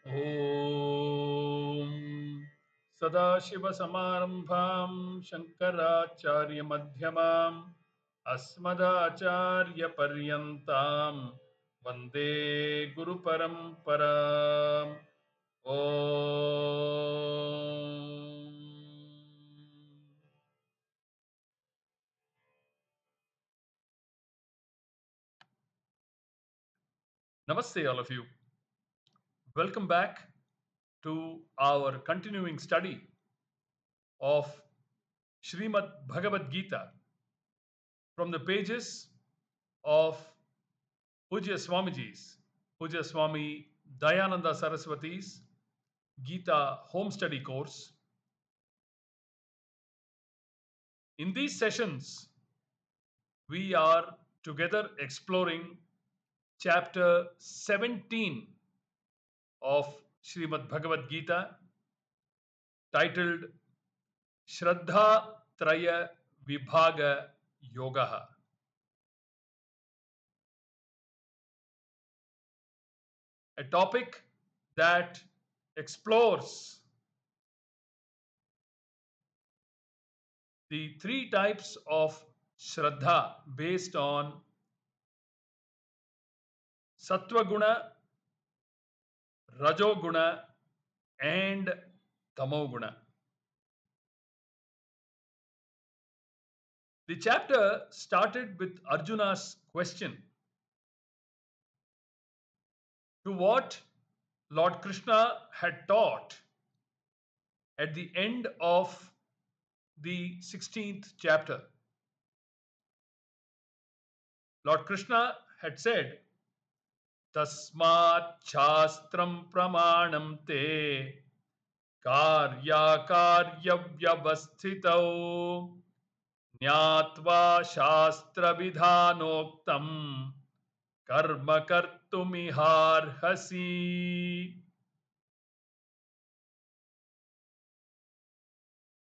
ॐ सदाशिवसमारम्भां शङ्कराचार्यमध्यमाम् अस्मदाचार्यपर्यन्तां वन्दे गुरुपरम्पराम् ॐ Namaste, all of you. Welcome back to our continuing study of Shrimad Bhagawad Geetha from the pages of Poojya Swamiji's, Poojya Swami Dayananda Saraswati's Gita home study course. In these sessions, we are together exploring chapter 17 of Shrimad Bhagawad Geetha, titled Shraddha Traya Vibhaga Yogaha. A topic that explores the three types of Shraddha based on Sattva Guna, Rajo Guna, and Tamo Guna. The chapter started with Arjuna's question to what Lord Krishna had taught at the end of the 16th chapter. Lord Krishna had said, Tasmat Shastram Pramanam Te Karya Karya Vyavasthitau Nyatva Shastra Vidhanoktam Karma Kartumiharhasi.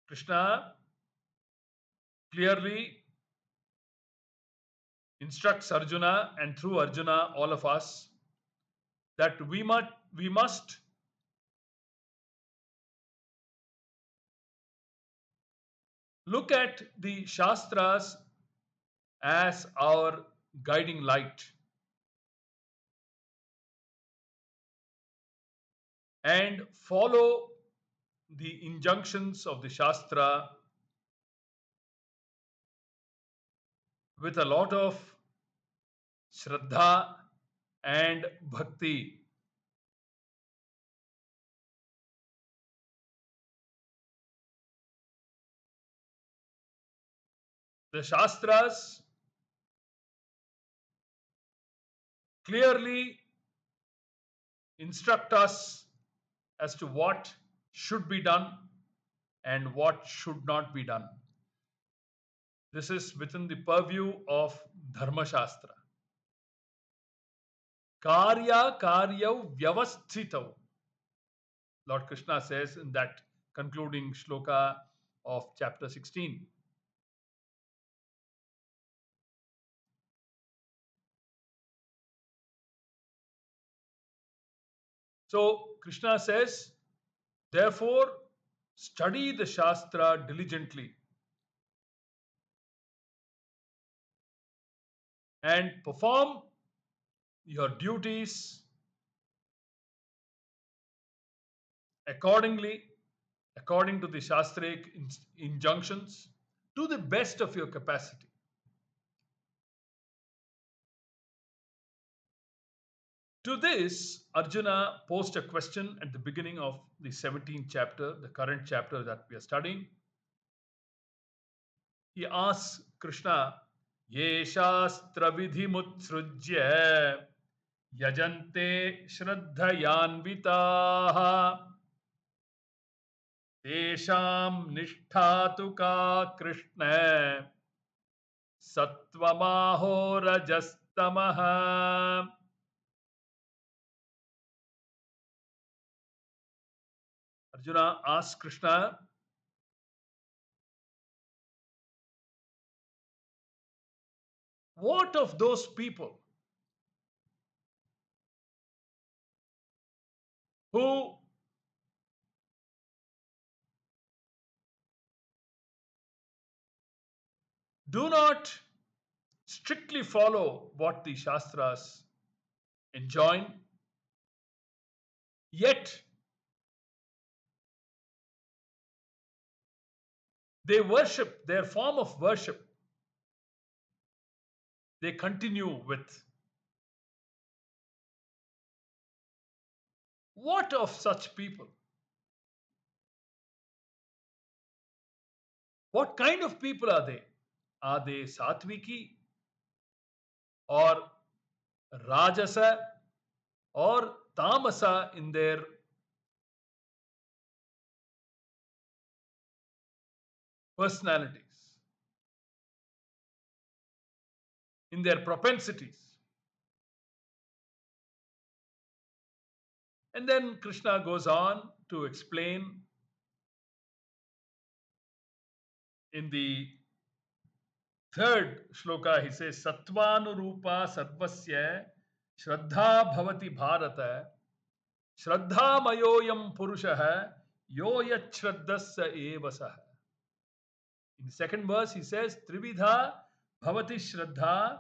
Krishna clearly instructs Arjuna, and through Arjuna, all of us, that we must look at the Shastras as our guiding light and follow the injunctions of the Shastra with a lot of Shraddha and Bhakti. The Shastras clearly instruct us as to what should be done and what should not be done. This is within the purview of Dharma Shastra. Karya Karya Vyavasthitau. Lord Krishna says in that concluding shloka of chapter 16. So Krishna says, therefore, study the Shastra diligently and perform your duties accordingly, according to the Shastric injunctions, to the best of your capacity. To this, Arjuna posed a question at the beginning of the 17th chapter, the current chapter that we are studying. He asks Krishna, Ye Shastra Vidhimutsrujya Yajante Shraddhayanvitaha Tesham Nishtatu Ka Krishna Satvamaho Rajastamaha. Arjuna asks Krishna, what of those people who do not strictly follow what the Shastras enjoin, yet they worship, their form of worship, they continue with. What of such people? What kind of people are they? Are they Satviki or Rajasa or Tamasa in their personalities, in their propensities? And then Krishna goes on to explain in the third shloka, he says, Sattvanurupa Sarvasya Shraddha Bhavati Bharata Shraddha Mayoyam Purushaha Yoyat Shraddhasya Evasah. In the second verse, he says, Trividha Bhavati Shraddha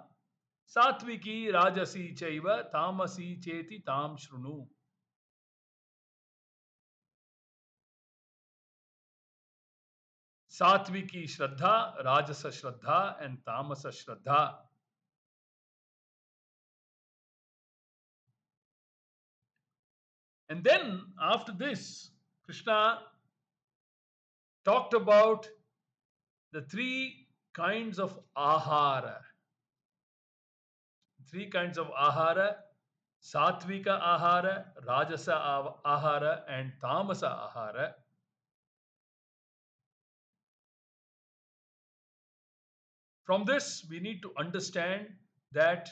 Satviki Rajasi Chaiva Tamasi Cheti Tam Shrunu. Satviki Shraddha, Rajasa Shraddha, and Tamasa Shraddha. And then after this, Krishna talked about the three kinds of ahara. Three kinds of ahara: Satvika ahara, Rajasa ahara, and Tamasa ahara. From this, we need to understand that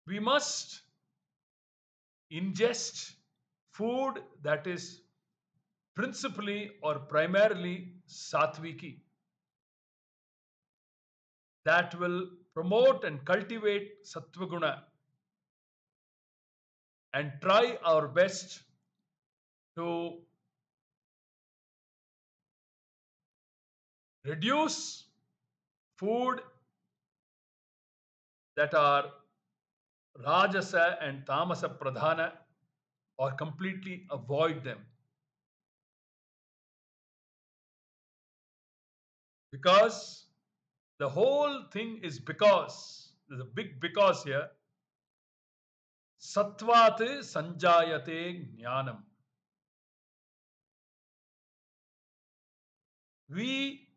we must ingest food that is principally or primarily Satviki, that will promote and cultivate Sattvaguna, and try our best to reduce food that are Rajasa and Tamasa Pradhana, or completely avoid them. Because the whole thing is because, there's a big because here. Sattvat sanjayate jnanam. We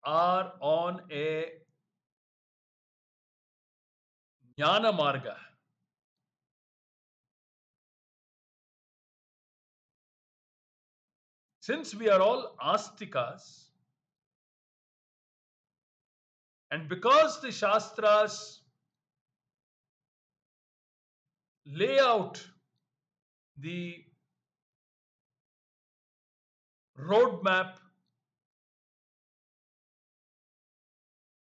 are on a jnana marga. Since we are all astikas, and because the Shastras lay out the roadmap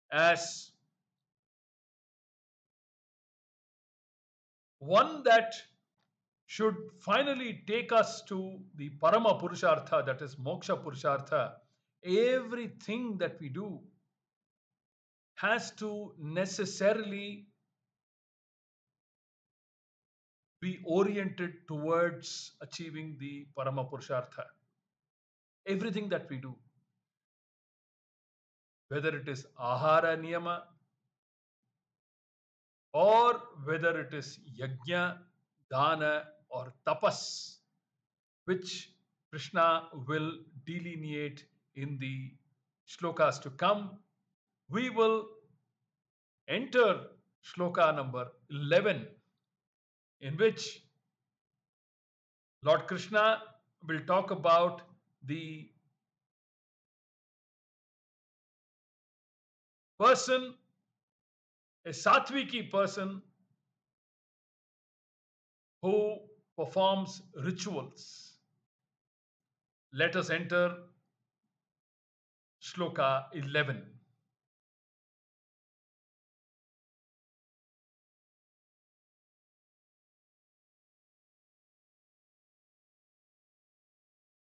as one that should finally take us to the Parama Purushartha, that is Moksha Purushartha, everything that we do has to necessarily be oriented towards achieving the Parama Purushartha. Everything that we do, whether it is Ahara Niyama or whether it is Yajna, Dana, or Tapas, which Krishna will delineate in the shlokas to come, we will enter shloka number 11, in which Lord Krishna will talk about the person, a Satviki person who performs rituals. Let us enter shloka 11.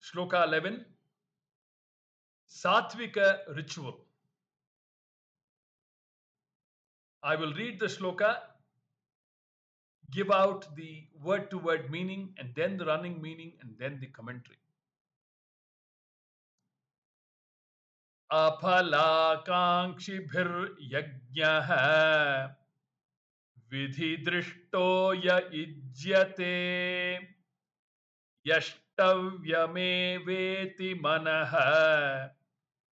Shloka 11, Satvika ritual. I will read the shloka, give out the word to word meaning, and then the running meaning, and then the commentary. Apalakankshiphir विधिदृष्टो य इज्यते यष्टव्यमेवेति मनः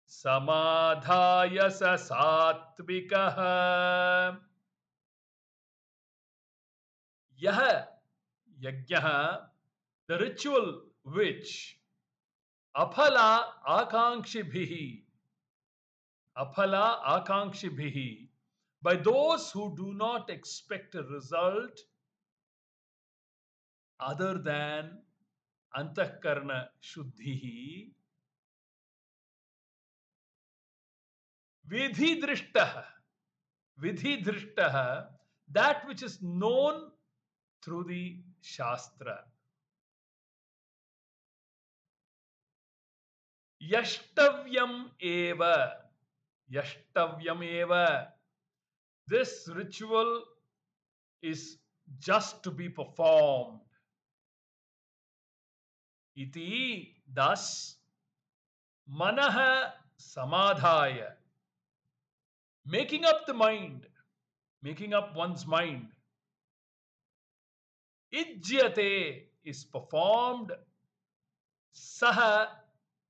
समाधाय स सात्विकः यह यज्ञः, the ritual which aphala akankshibihi, by those who do not expect a result other than antahkarana shuddhihi, vidhi drishtah, that which is known through the shastra. Yashtavyam eva, this ritual is just to be performed. Iti, thus, manaha samadhaya, making up the mind, making up one's mind. Ijyate is performed, saha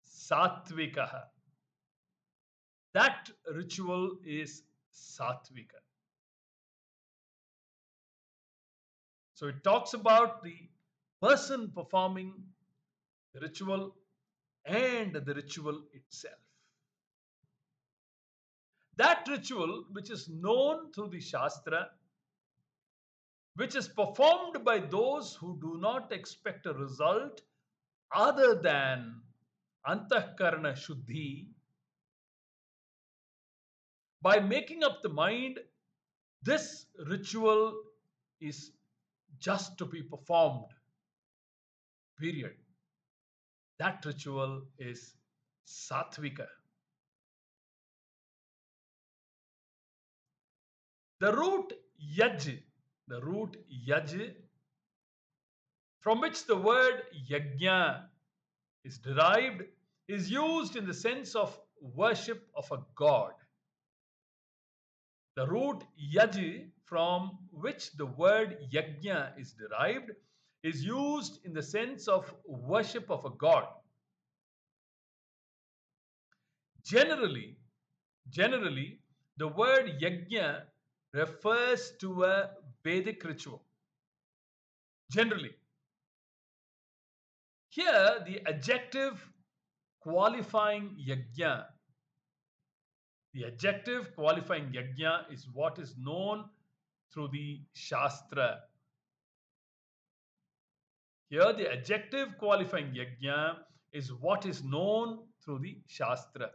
satvikaha. That ritual is satvika. So it talks about the person performing the ritual and the ritual itself. That ritual which is known through the Shastra, which is performed by those who do not expect a result other than antahkarana shuddhi, by making up the mind, this ritual is just to be performed. Period. That ritual is satvika. The root yaj, from which the word yajna is derived, is used in the sense of worship of a god. The root yaj, from which the word yajna is derived, is used in the sense of worship of a god. Generally, the word yajna refers to a Vedic ritual. Generally. Here, the adjective qualifying yajna, is what is known through the Shastra. Here, the adjective qualifying yajna is what is known through the Shastra.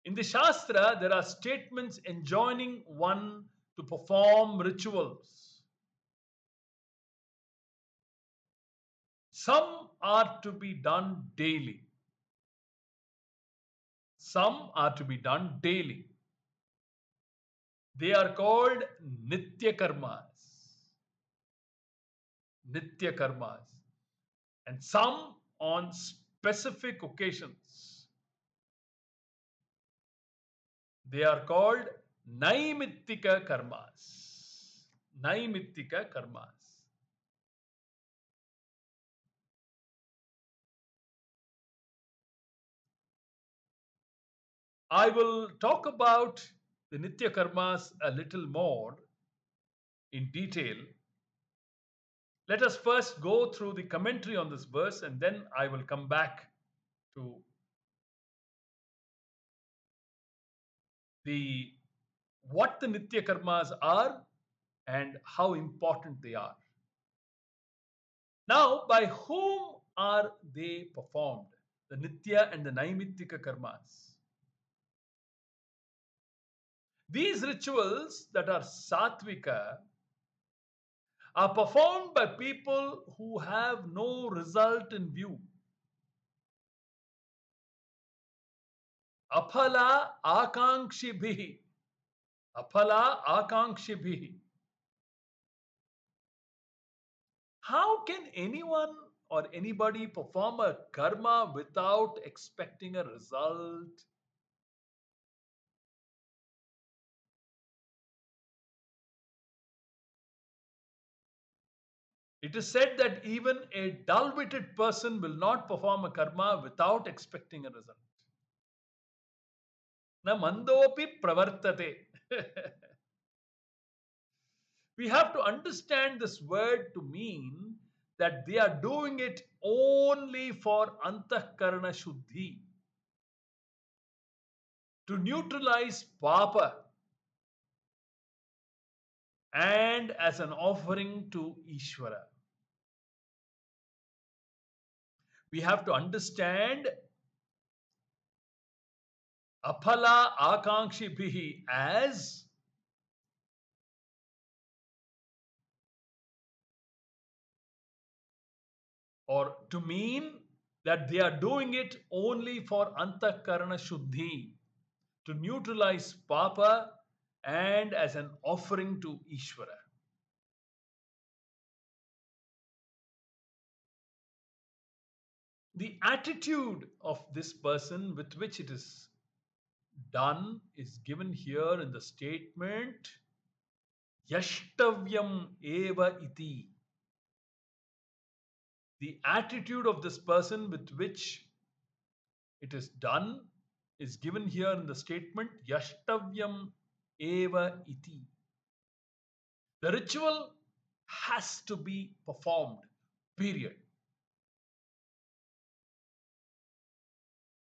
In the Shastra, there are statements enjoining one to perform rituals. Some are to be done daily. They are called nitya karmas. And some on specific occasions. They are called naimittika karmas. I will talk about the nitya karmas a little more in detail. Let us first go through the commentary on this verse, and then I will come back to what the nitya karmas are and how important they are. Now, by whom are they performed? The nitya and the naimittika karmas. These rituals that are satvika are performed by people who have no result in view. aphala akankshibhi. Aphala akankshibhi. How can anyone or anybody perform a karma without expecting a result? It is said that even a dull-witted person will not perform a karma without expecting a result. Na mandopi pravartate. We have to understand this word to mean that they are doing it only for antahkarana shuddhi, to neutralize papa, and as an offering to Ishvara. We have to understand aphala akankshibhihi as or to mean that they are doing it only for antakarana shuddhi, to neutralize papa and as an offering to Ishvara. The attitude of this person with which it is done is given here in the statement yashtavyam eva iti. The attitude of this person with which it is done is given here in the statement yashtavyam eva iti. The ritual has to be performed, period.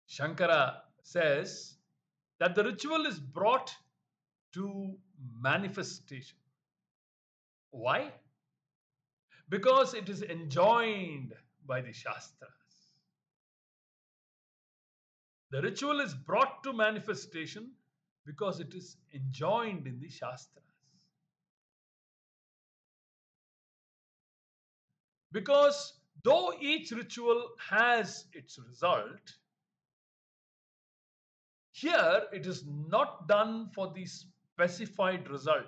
Shankara says that the ritual is brought to manifestation. Why? Because it is enjoined by the Shastras. The ritual is brought to manifestation because it is enjoined in the Shastras. Because though each ritual has its result, here it is not done for the specified result,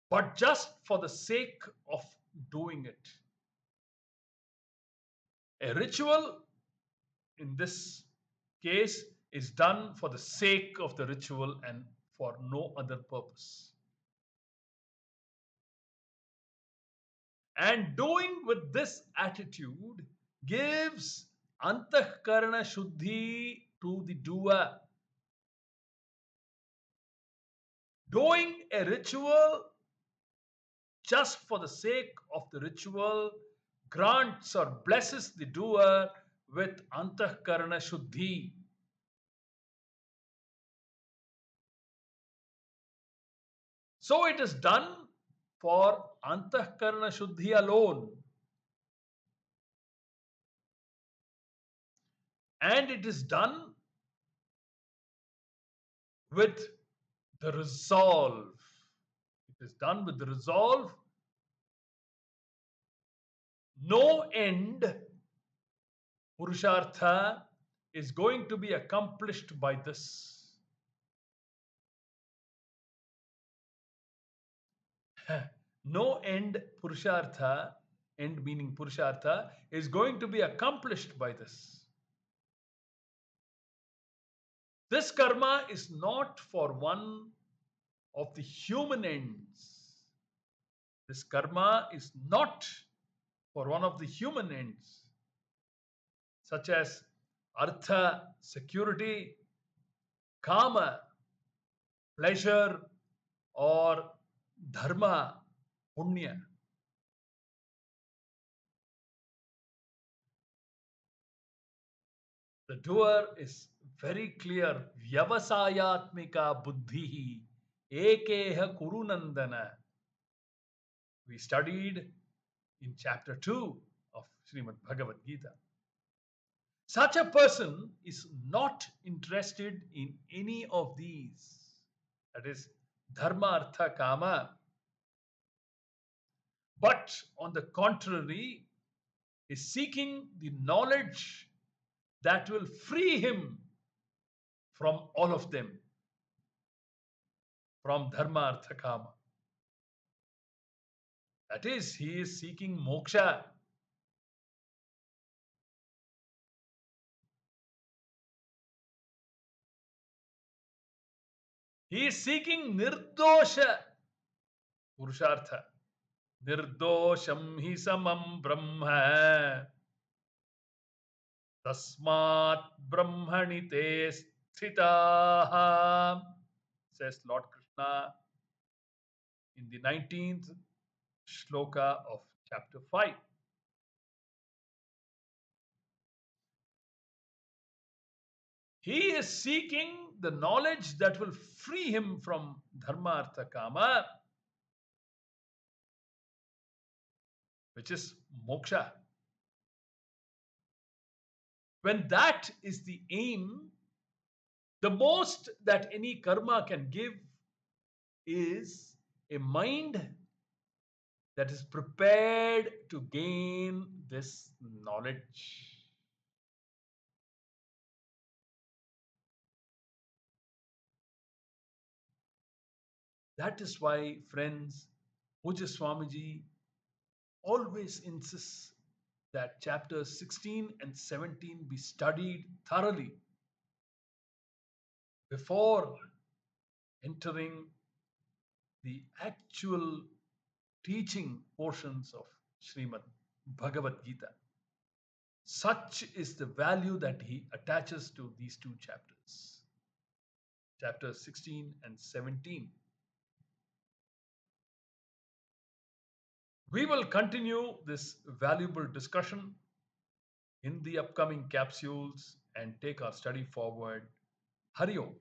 but just for the sake of doing it. A ritual in this case is done for the sake of the ritual and for no other purpose. And doing with this attitude gives antahkarana shuddhi to the doer. Doing a ritual just for the sake of the ritual grants or blesses the doer with antahkarana shuddhi. So it is done for antahkarana shuddhi alone. And it is done with the resolve. It is done with the resolve. No end Purushartha is going to be accomplished by this. No end Purushartha, end meaning Purushartha, is going to be accomplished by this. This karma is not for one of the human ends. This karma is not for one of the human ends, such as artha, security, kama, pleasure, or dharma, punya. The doer is very clear. Vyavasayatmika buddhi ekeha kurunandana. We studied in chapter 2 of Shrimad Bhagawad Geetha. Such a person is not interested in any of these. That is, dharma, artha, kama. But on the contrary, is seeking the knowledge that will free him from all of them, from dharma, artha, kama. That is, he is seeking moksha. He is seeking nirdosha purushartha. Nirdosham hi samam brahma tasmat brahmani te sthitaha, says Lord Krishna in the 19th shloka of chapter 5. He is seeking the knowledge that will free him from dharma, artha, kama, which is moksha. When that is the aim, the most that any karma can give is a mind that is prepared to gain this knowledge. That is why, friends, Poojya Swamiji always insists that chapters 16 and 17 be studied thoroughly before entering the actual teaching portions of Shrimad Bhagawad Geetha. Such is the value that he attaches to these two chapters, chapters 16 and 17. We will continue this valuable discussion in the upcoming capsules and take our study forward. Hari Om.